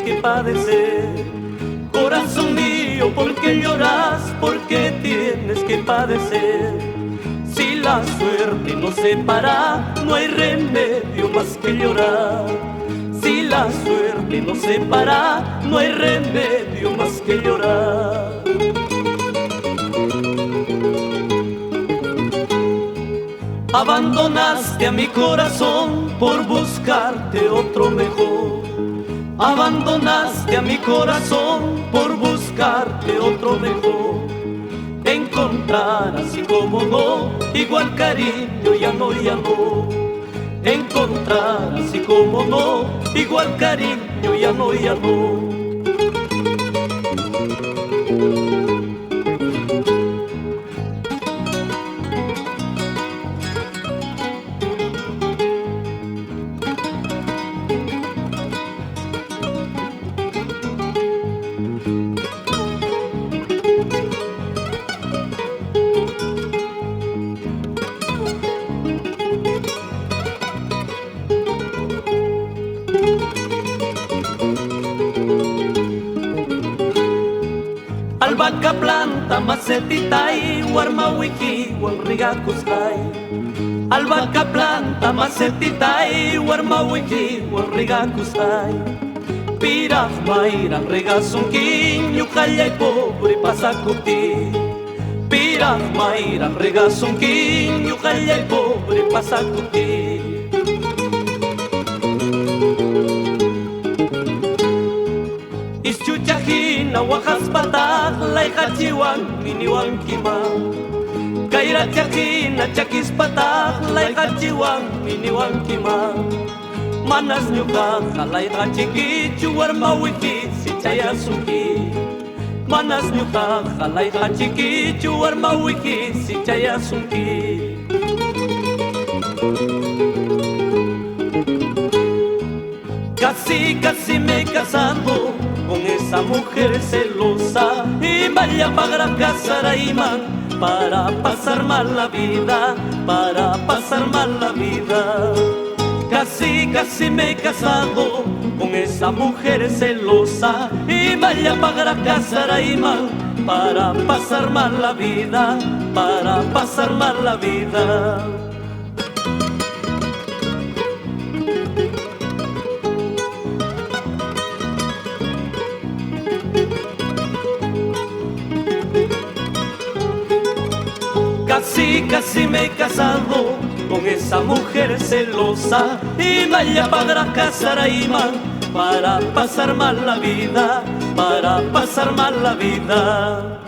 que padecer. Corazón mío, ¿por qué lloras? ¿Por qué tienes que padecer? Si la suerte nos separa, no hay remedio más que llorar. Si la suerte nos separa, no hay remedio más que llorar. Abandonaste a mi corazón por buscarte otro mejor. Abandonaste a mi corazón por buscarte otro mejor. Encontrar así como no, igual cariño ya no, ya no. Encontrar así como no, igual cariño ya no, ya no. Albahaca planta macetitai, warmawiki wanrigakustai. Albahaca planta macetitai, warmawiki wanrigakustai. Piraf maira regasunkin, yucallay pobre pasakuti. Piraf maira regasunkin, yucallay pobre pasakuti. Ischuchajina wajas patag lay hachiwan miniwan kima. Kaira chajina chakis patag lay hachiwan miniwan kima. Manas nyukaja lay hachikichu warmawiki si chayasuki. Manas nyukaja lay hachikichu warmawiki si chayasuki. Casi, casi me he casado con esa mujer celosa y vaya para casar a Imán para pasar mal la vida, para pasar mal la vida. Casi, casi me he casado con esa mujer celosa y vaya para casar a Imán para pasar mal la vida, para pasar mal la vida. Casi, casi me he casado con esa mujer celosa y vaya para casar a Imán para pasar mal la vida, para pasar mal la vida.